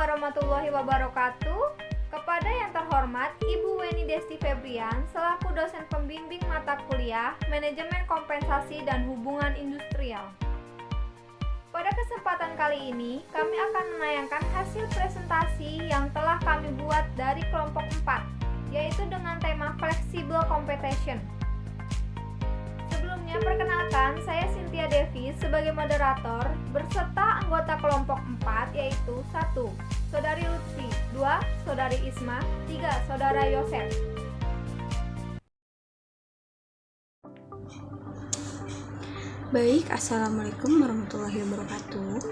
warahmatullahi wabarakatuh. Kepada yang terhormat Ibu Weni Desti Febrian selaku dosen pembimbing mata kuliah Manajemen Kompensasi dan Hubungan Industrial. Pada kesempatan kali ini, kami akan menayangkan hasil presentasi yang telah kami buat dari kelompok 4, yaitu dengan tema Flexible Compensation. Sebelumnya, perkenalkan, saya Cynthia Devi sebagai moderator berserta anggota kelompok 4, yaitu 1. Saudari Lutfi, 2. Saudari Isma, 3. Saudara Yosef. Baik, Assalamualaikum warahmatullahi wabarakatuh.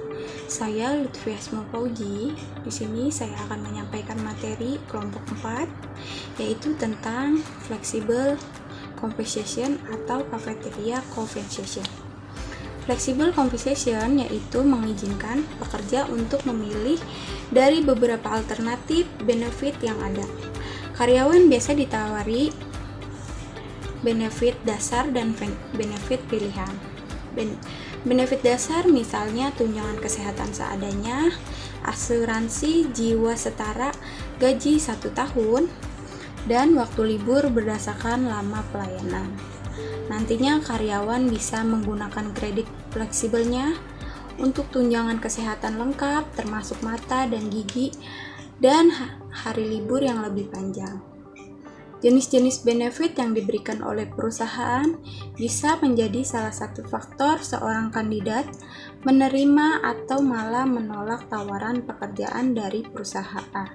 Saya Lutfi Asma Fauji. Di sini saya akan menyampaikan materi kelompok 4, yaitu tentang Flexible Compensation atau Cafeteria Compensation. Flexible compensation yaitu mengizinkan pekerja untuk memilih dari beberapa alternatif benefit yang ada. Karyawan biasa ditawari benefit dasar dan benefit pilihan. Benefit dasar misalnya tunjangan kesehatan seadanya, asuransi jiwa setara, gaji 1 tahun, dan waktu libur berdasarkan lama pelayanan. Nantinya karyawan bisa menggunakan kredit fleksibelnya untuk tunjangan kesehatan lengkap termasuk mata dan gigi dan hari libur yang lebih panjang. Jenis-jenis benefit yang diberikan oleh perusahaan bisa menjadi salah satu faktor seorang kandidat menerima atau malah menolak tawaran pekerjaan dari perusahaan.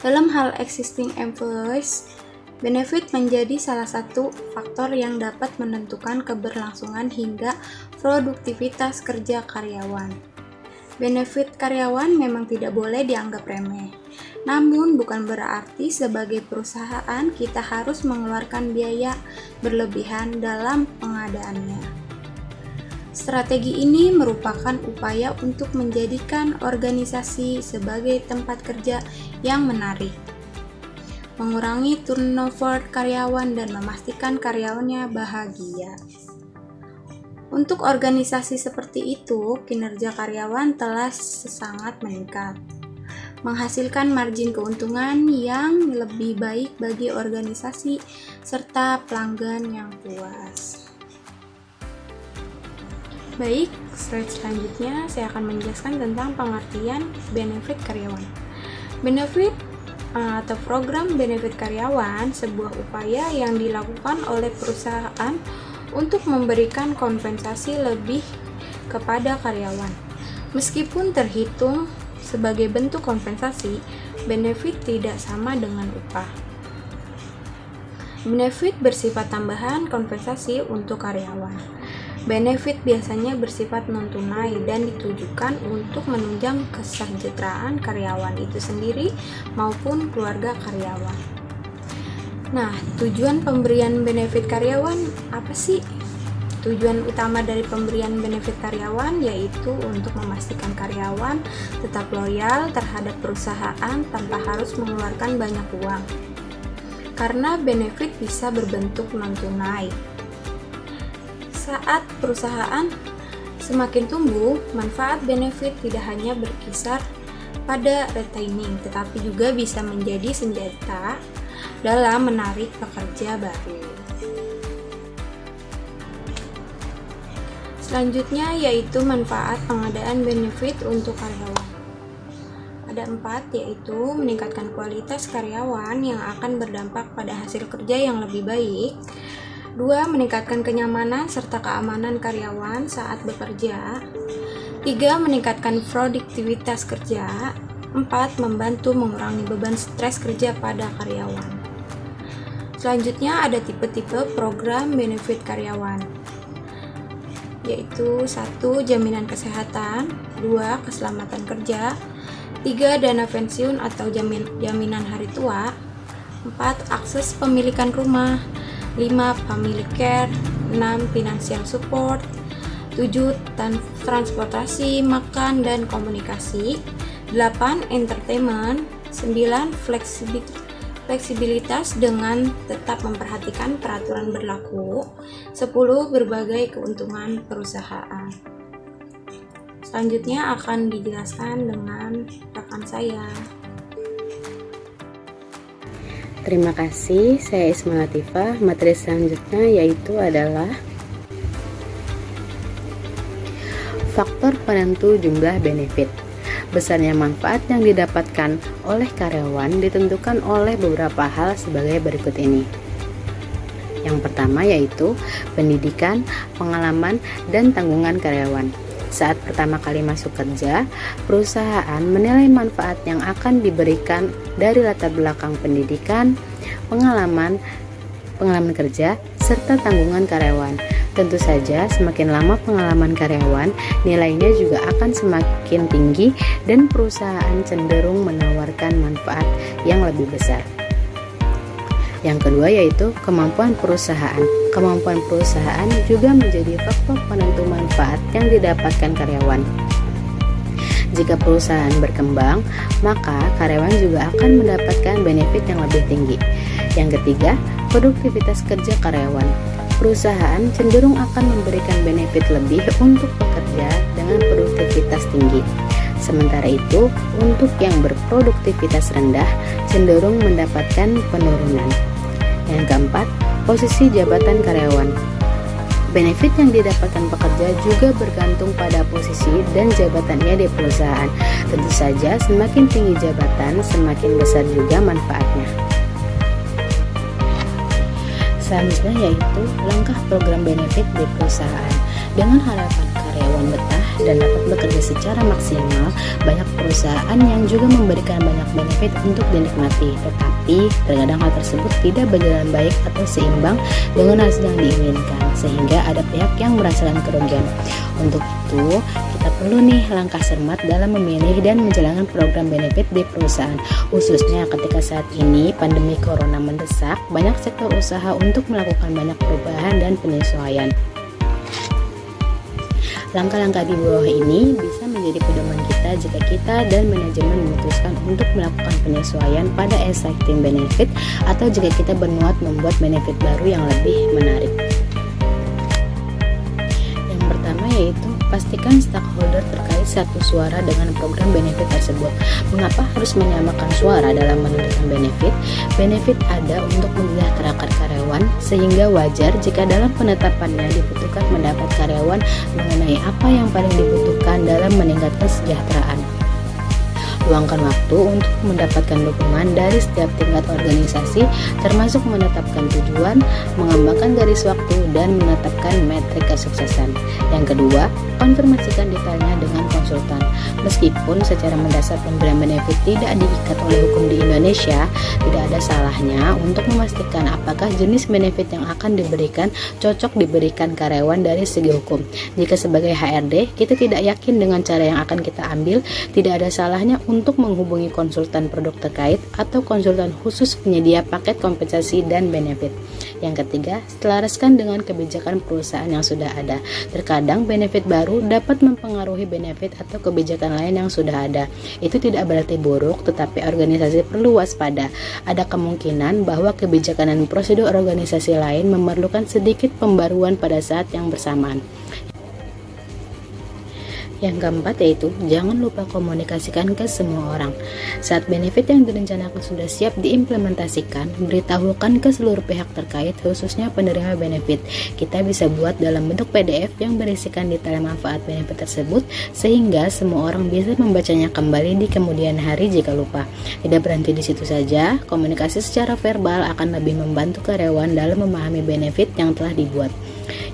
Dalam hal existing employees, benefit menjadi salah satu faktor yang dapat menentukan keberlangsungan hingga produktivitas kerja karyawan. Benefit karyawan memang tidak boleh dianggap remeh. Namun bukan berarti sebagai perusahaan kita harus mengeluarkan biaya berlebihan dalam pengadaannya. Strategi ini merupakan upaya untuk menjadikan organisasi sebagai tempat kerja yang menarik, mengurangi turnover karyawan dan memastikan karyawannya bahagia. Untuk organisasi seperti itu, kinerja karyawan telah sangat meningkat, menghasilkan margin keuntungan yang lebih baik bagi organisasi serta pelanggan yang puas. Baik, slide selanjutnya saya akan menjelaskan tentang pengertian benefit karyawan. Benefit atau program benefit karyawan sebuah upaya yang dilakukan oleh perusahaan untuk memberikan kompensasi lebih kepada karyawan. Meskipun terhitung sebagai bentuk kompensasi, benefit tidak sama dengan upah. Benefit bersifat tambahan kompensasi untuk karyawan. Benefit biasanya bersifat non-tunai dan ditujukan untuk menunjang kesejahteraan karyawan itu sendiri maupun keluarga karyawan. Nah, tujuan pemberian benefit karyawan apa sih? Tujuan utama dari pemberian benefit karyawan yaitu untuk memastikan karyawan tetap loyal terhadap perusahaan tanpa harus mengeluarkan banyak uang. Karena benefit bisa berbentuk non-tunai. Saat perusahaan semakin tumbuh, manfaat benefit tidak hanya berkisar pada retaining, tetapi juga bisa menjadi senjata dalam menarik pekerja baru. Selanjutnya yaitu manfaat pengadaan benefit untuk karyawan. Ada 4, yaitu meningkatkan kualitas karyawan yang akan berdampak pada hasil kerja yang lebih baik. 2. Meningkatkan kenyamanan serta keamanan karyawan saat bekerja. 3. Meningkatkan produktivitas kerja. 4. Membantu mengurangi beban stres kerja pada karyawan. Selanjutnya ada tipe-tipe program benefit karyawan, yaitu 1. Jaminan kesehatan. 2. Keselamatan kerja. 3. Dana pensiun atau jaminan hari tua. 4. Akses pemilikan rumah. 5. Family care. 6. Financial support. 7. Transportasi, makan, dan komunikasi. 8. Entertainment. 9. Fleksibilitas dengan tetap memperhatikan peraturan berlaku. 10. Berbagai keuntungan perusahaan. Selanjutnya akan dijelaskan dengan rekan saya. Terima kasih, saya Isma Latifah. Materi selanjutnya yaitu adalah faktor penentu jumlah benefit. Besarnya manfaat yang didapatkan oleh karyawan ditentukan oleh beberapa hal sebagai berikut ini. Yang pertama yaitu pendidikan, pengalaman, dan tanggungan karyawan. Saat pertama kali masuk kerja, perusahaan menilai manfaat yang akan diberikan dari latar belakang pendidikan, pengalaman kerja, serta tanggungan karyawan. Tentu saja, semakin lama pengalaman karyawan, nilainya juga akan semakin tinggi dan perusahaan cenderung menawarkan manfaat yang lebih besar. Yang kedua yaitu kemampuan perusahaan. Kemampuan perusahaan juga menjadi faktor penentu manfaat yang didapatkan karyawan. Jika perusahaan berkembang, maka karyawan juga akan mendapatkan benefit yang lebih tinggi. Yang ketiga, produktivitas kerja karyawan. Perusahaan cenderung akan memberikan benefit lebih untuk pekerja dengan produktivitas tinggi. Sementara itu, untuk yang berproduktivitas rendah cenderung mendapatkan penurunan. Yang keempat, posisi jabatan karyawan. Benefit yang didapatkan pekerja juga bergantung pada posisi dan jabatannya di perusahaan. Tentu saja, semakin tinggi jabatan, semakin besar juga manfaatnya. Selanjutnya yaitu langkah program benefit di perusahaan. Dengan harapan karyawan betah dan dapat bekerja secara maksimal, banyak perusahaan yang juga memberikan banyak benefit untuk dinikmati. Tetapi terkadang hal tersebut tidak berjalan baik atau seimbang dengan hasil yang diinginkan, sehingga ada pihak yang merasakan kerugian. Untuk itu, kita perlu nih langkah cermat dalam memilih dan menjalankan program benefit di perusahaan. Khususnya ketika saat ini pandemi corona mendesak, banyak sektor usaha untuk melakukan banyak perubahan dan penyesuaian. Langkah-langkah di bawah ini bisa menjadi pedoman kita jika kita dan manajemen memutuskan untuk melakukan penyesuaian pada existing benefit atau jika kita berniat membuat benefit baru yang lebih menarik. Yang pertama yaitu pastikan stakeholder terkait satu suara dengan program benefit tersebut. Mengapa harus menyamakan suara dalam menentukan benefit? Benefit ada untuk mensejahterakan karyawan, sehingga wajar jika dalam penetapannya dibutuhkan pendapat karyawan mengenai apa yang paling dibutuhkan dalam meningkatkan kesejahteraan. Luangkan waktu untuk mendapatkan dukungan dari setiap tingkat organisasi, termasuk menetapkan tujuan, mengembangkan garis waktu, dan menetapkan metrik kesuksesan. Yang kedua, konfirmasikan detailnya dengan konsultan. Meskipun secara mendasar pemberian benefit tidak diikat oleh hukum di Indonesia, tidak ada salahnya untuk memastikan apakah jenis benefit yang akan diberikan cocok diberikan karyawan dari segi hukum. Jika sebagai HRD kita tidak yakin dengan cara yang akan kita ambil, tidak ada salahnya untuk menghubungi konsultan produk terkait atau konsultan khusus penyedia paket kompensasi dan benefit. Yang ketiga, selaraskan dengan kebijakan perusahaan yang sudah ada. Terkadang benefit baru dapat mempengaruhi benefit atau kebijakan lain yang sudah ada. Itu tidak berarti buruk, tetapi organisasi perlu waspada. Ada kemungkinan bahwa kebijakan dan prosedur organisasi lain memerlukan sedikit pembaruan pada saat yang bersamaan. Yang keempat yaitu jangan lupa komunikasikan ke semua orang. Saat benefit yang direncanakan sudah siap diimplementasikan, beritahukan ke seluruh pihak terkait, khususnya penerima benefit. Kita bisa buat dalam bentuk PDF yang berisikan detail manfaat benefit tersebut, sehingga semua orang bisa membacanya kembali di kemudian hari jika lupa. Tidak berhenti di situ saja, komunikasi secara verbal akan lebih membantu karyawan dalam memahami benefit yang telah dibuat.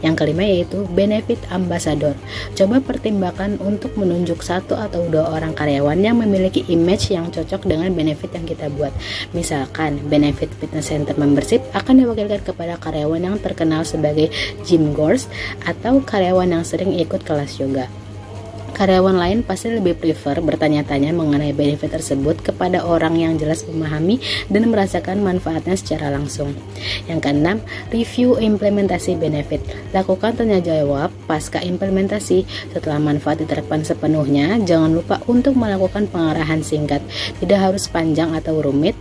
Yang kelima yaitu benefit ambassador. Coba pertimbangkan untuk menunjuk satu atau dua orang karyawan yang memiliki image yang cocok dengan benefit yang kita buat. Misalkan benefit fitness center membership akan diwakilkan kepada karyawan yang terkenal sebagai gym goers atau karyawan yang sering ikut kelas yoga. Karyawan lain pasti lebih prefer bertanya-tanya mengenai benefit tersebut kepada orang yang jelas memahami dan merasakan manfaatnya secara langsung. Yang keenam, review implementasi benefit. Lakukan tanya jawab pasca implementasi. Setelah manfaat diterapkan sepenuhnya, jangan lupa untuk melakukan pengarahan singkat. Tidak harus panjang atau rumit.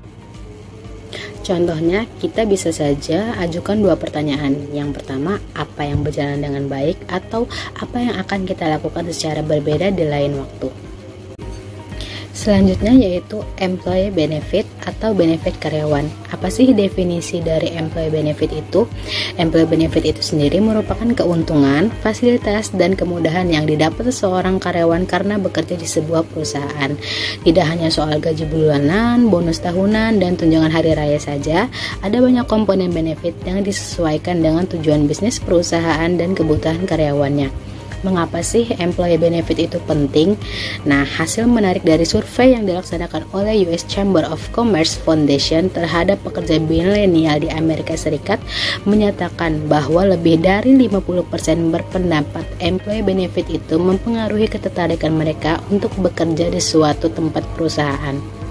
Contohnya, kita bisa saja ajukan dua pertanyaan. Yang pertama, apa yang berjalan dengan baik, atau apa yang akan kita lakukan secara berbeda di lain waktu. Selanjutnya yaitu employee benefit atau benefit karyawan. Apa sih definisi dari employee benefit itu? Employee benefit itu sendiri merupakan keuntungan, fasilitas, dan kemudahan yang didapat seorang karyawan karena bekerja di sebuah perusahaan. Tidak hanya soal gaji bulanan, bonus tahunan, dan tunjangan hari raya saja, ada banyak komponen benefit yang disesuaikan dengan tujuan bisnis perusahaan dan kebutuhan karyawannya. Mengapa sih employee benefit itu penting? Nah, hasil menarik dari survei yang dilaksanakan oleh US Chamber of Commerce Foundation terhadap pekerja milenial di Amerika Serikat menyatakan bahwa lebih dari 50% berpendapat employee benefit itu mempengaruhi ketertarikan mereka untuk bekerja di suatu tempat perusahaan.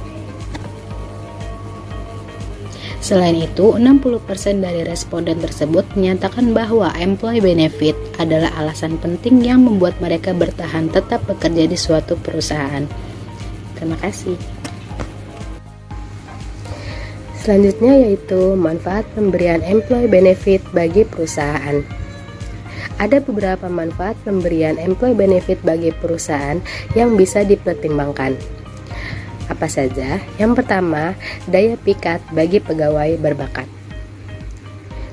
Selain itu, 60% dari responden tersebut menyatakan bahwa employee benefit adalah alasan penting yang membuat mereka bertahan tetap bekerja di suatu perusahaan. Terima kasih. Selanjutnya yaitu manfaat pemberian employee benefit bagi perusahaan. Ada beberapa manfaat pemberian employee benefit bagi perusahaan yang bisa dipertimbangkan. Apa saja? Yang pertama, daya pikat bagi pegawai berbakat.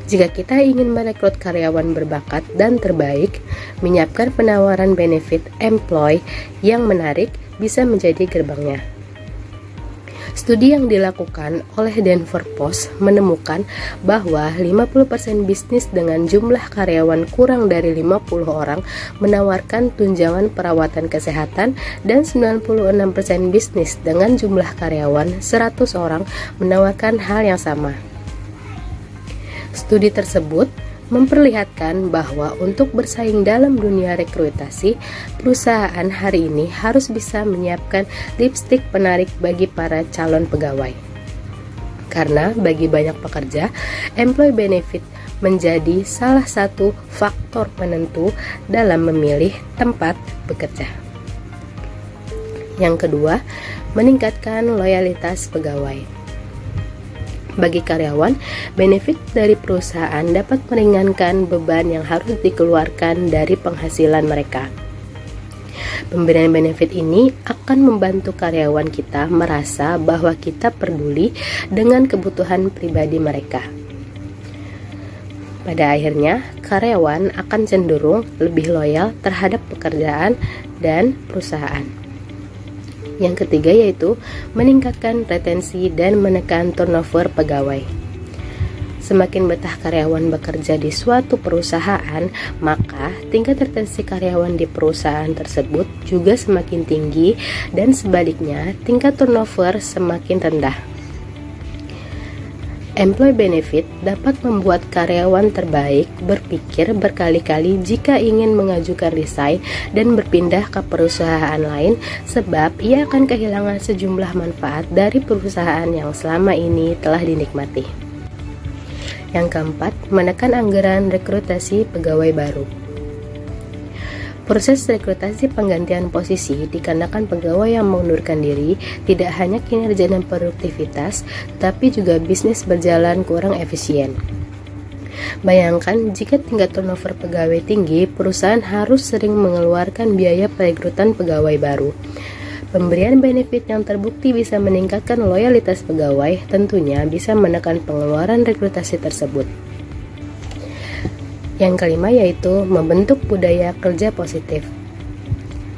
Jika kita ingin merekrut karyawan berbakat dan terbaik, menyiapkan penawaran benefit employee yang menarik bisa menjadi gerbangnya. Studi yang dilakukan oleh Denver Post menemukan bahwa 50% bisnis dengan jumlah karyawan kurang dari 50 orang menawarkan tunjangan perawatan kesehatan dan 96% bisnis dengan jumlah karyawan 100 orang menawarkan hal yang sama. Studi tersebut memperlihatkan bahwa untuk bersaing dalam dunia rekrutasi, perusahaan hari ini harus bisa menyiapkan lipstik penarik bagi para calon pegawai. Karena bagi banyak pekerja, employee benefit menjadi salah satu faktor penentu dalam memilih tempat bekerja. Yang kedua, meningkatkan loyalitas pegawai. Bagi karyawan, benefit dari perusahaan dapat meringankan beban yang harus dikeluarkan dari penghasilan mereka. Pemberian benefit ini akan membantu karyawan kita merasa bahwa kita peduli dengan kebutuhan pribadi mereka. Pada akhirnya, karyawan akan cenderung lebih loyal terhadap pekerjaan dan perusahaan. Yang ketiga yaitu meningkatkan retensi dan menekan turnover pegawai. Semakin betah karyawan bekerja di suatu perusahaan, maka tingkat retensi karyawan di perusahaan tersebut juga semakin tinggi dan sebaliknya tingkat turnover semakin rendah. Employee benefit dapat membuat karyawan terbaik berpikir berkali-kali jika ingin mengajukan resign dan berpindah ke perusahaan lain sebab ia akan kehilangan sejumlah manfaat dari perusahaan yang selama ini telah dinikmati. Yang keempat, menekan anggaran rekrutasi pegawai baru. Proses rekrutasi penggantian posisi dikarenakan pegawai yang mengundurkan diri tidak hanya kinerja dan produktivitas, tapi juga bisnis berjalan kurang efisien. Bayangkan jika tingkat turnover pegawai tinggi, perusahaan harus sering mengeluarkan biaya perekrutan pegawai baru. Pemberian benefit yang terbukti bisa meningkatkan loyalitas pegawai, tentunya bisa menekan pengeluaran rekrutasi tersebut. Yang kelima yaitu membentuk budaya kerja positif.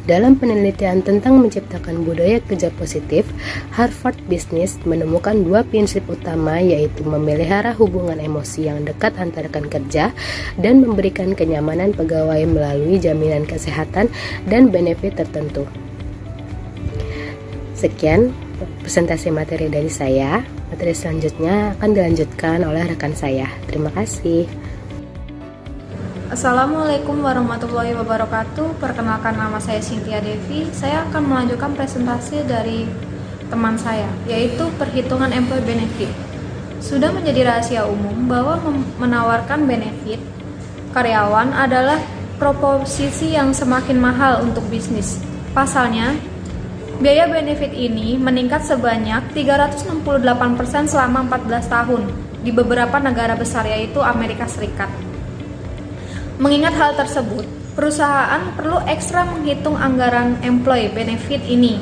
Dalam penelitian tentang menciptakan budaya kerja positif, Harvard Business menemukan dua prinsip utama yaitu memelihara hubungan emosi yang dekat antara rekan kerja dan memberikan kenyamanan pegawai melalui jaminan kesehatan dan benefit tertentu. Sekian presentasi materi dari saya. Materi selanjutnya akan dilanjutkan oleh rekan saya. Terima kasih. Assalamualaikum warahmatullahi wabarakatuh. Perkenalkan, nama saya Cynthia Devi. Saya akan melanjutkan presentasi dari teman saya, yaitu perhitungan employee benefit. Sudah menjadi rahasia umum bahwa menawarkan benefit karyawan adalah proposisi yang semakin mahal untuk bisnis. Pasalnya, Biaya benefit ini meningkat sebanyak 368% selama 14 tahun di beberapa negara besar yaitu Amerika Serikat. Mengingat hal tersebut, perusahaan perlu ekstra menghitung anggaran employee benefit ini.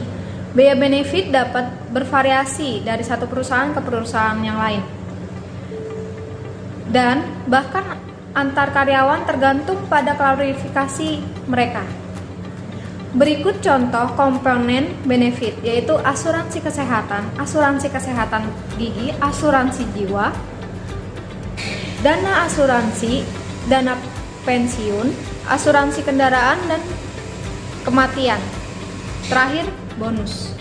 Biaya benefit dapat bervariasi dari satu perusahaan ke perusahaan yang lain. Dan bahkan antar karyawan tergantung pada klarifikasi mereka. Berikut contoh komponen benefit, yaitu asuransi kesehatan gigi, asuransi jiwa, dana asuransi, dana pensiun, asuransi kendaraan, dan kematian. Terakhir, bonus.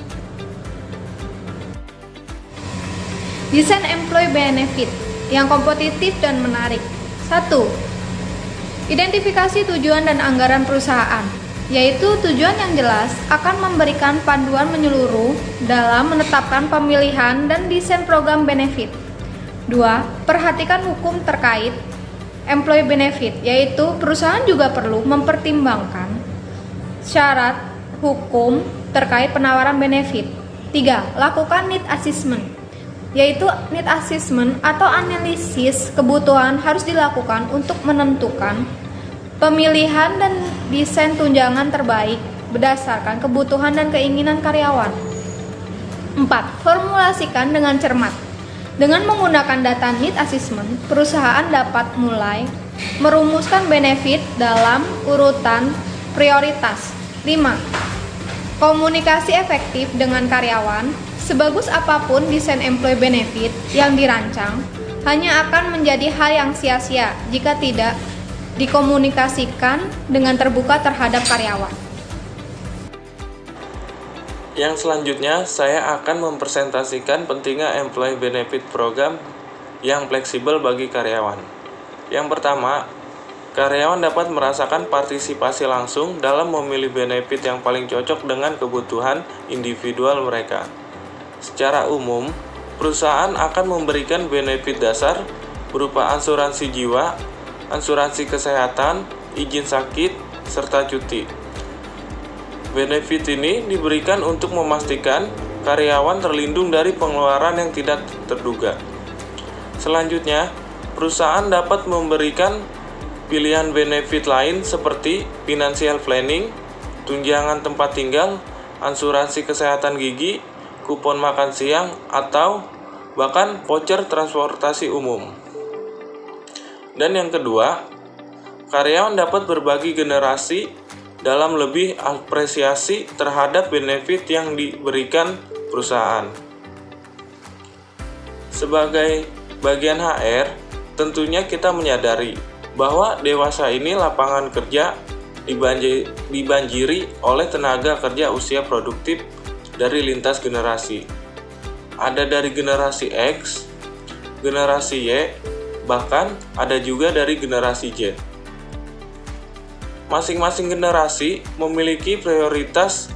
Desain employee benefit yang kompetitif dan menarik. 1. Identifikasi tujuan dan anggaran perusahaan, yaitu tujuan yang jelas akan memberikan panduan menyeluruh dalam menetapkan pemilihan dan desain program benefit. 2. Perhatikan hukum terkait employee benefit, yaitu perusahaan juga perlu mempertimbangkan syarat hukum terkait penawaran benefit. 3. Lakukan need assessment, yaitu need assessment atau analisis kebutuhan harus dilakukan untuk menentukan pemilihan dan desain tunjangan terbaik berdasarkan kebutuhan dan keinginan karyawan. 4. Formulasikan dengan cermat. Dengan menggunakan data need assessment, perusahaan dapat mulai merumuskan benefit dalam urutan prioritas. 5. Komunikasi efektif dengan karyawan. Sebagus apapun desain employee benefit yang dirancang, hanya akan menjadi hal yang sia-sia jika tidak dikomunikasikan dengan terbuka terhadap karyawan. Yang selanjutnya, saya akan mempresentasikan pentingnya employee benefit program yang fleksibel bagi karyawan. Yang pertama, karyawan dapat merasakan partisipasi langsung dalam memilih benefit yang paling cocok dengan kebutuhan individual mereka. Secara umum, perusahaan akan memberikan benefit dasar berupa asuransi jiwa, asuransi kesehatan, izin sakit, serta cuti. Benefit ini diberikan untuk memastikan karyawan terlindung dari pengeluaran yang tidak terduga. Selanjutnya, perusahaan dapat memberikan pilihan benefit lain seperti financial planning, tunjangan tempat tinggal, asuransi kesehatan gigi, kupon makan siang, atau bahkan voucher transportasi umum. Dan yang kedua, karyawan dapat berbagi generasi dalam lebih apresiasi terhadap benefit yang diberikan perusahaan. Sebagai bagian HR, tentunya kita menyadari bahwa dewasa ini lapangan kerja dibanjiri oleh tenaga kerja usia produktif dari lintas generasi. Ada dari generasi X, generasi Y, bahkan ada juga dari generasi Z. Masing-masing generasi memiliki prioritas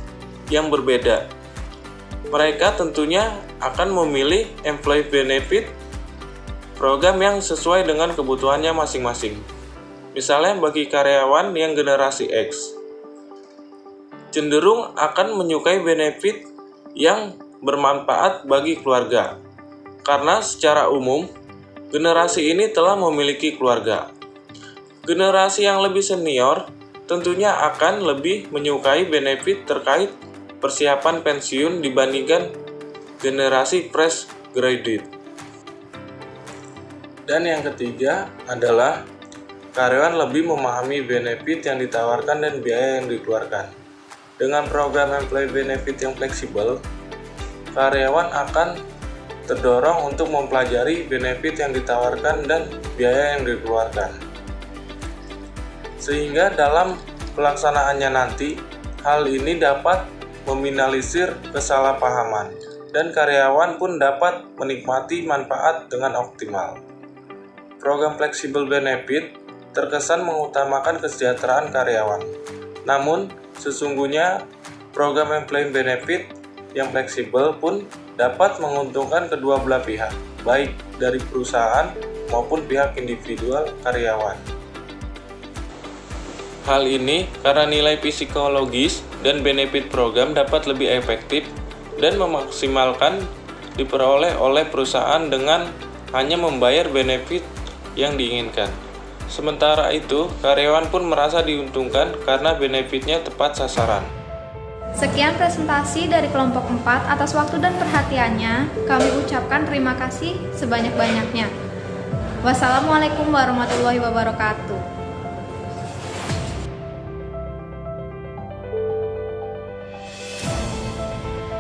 yang berbeda. Mereka tentunya akan memilih employee benefit program yang sesuai dengan kebutuhannya masing-masing. Misalnya bagi karyawan yang generasi X, cenderung akan menyukai benefit yang bermanfaat bagi keluarga, karena secara umum generasi ini telah memiliki keluarga. Generasi yang lebih senior tentunya akan lebih menyukai benefit terkait persiapan pensiun dibandingkan generasi fresh graduate. Dan yang ketiga adalah karyawan lebih memahami benefit yang ditawarkan dan biaya yang dikeluarkan. Dengan program employee benefit yang fleksibel, karyawan akan terdorong untuk mempelajari benefit yang ditawarkan dan biaya yang dikeluarkan. Sehingga dalam pelaksanaannya nanti, hal ini dapat meminimalisir kesalahpahaman dan karyawan pun dapat menikmati manfaat dengan optimal. Program fleksibel benefit terkesan mengutamakan kesejahteraan karyawan. Namun, sesungguhnya program employee benefit yang fleksibel pun dapat menguntungkan kedua belah pihak, baik dari perusahaan maupun pihak individual karyawan. Hal ini karena nilai psikologis dan benefit program dapat lebih efektif dan memaksimalkan diperoleh oleh perusahaan dengan hanya membayar benefit yang diinginkan. Sementara itu, karyawan pun merasa diuntungkan karena benefitnya tepat sasaran. Sekian presentasi dari kelompok 4 atas waktu dan perhatiannya. Kami ucapkan terima kasih sebanyak-banyaknya. Wassalamualaikum warahmatullahi wabarakatuh.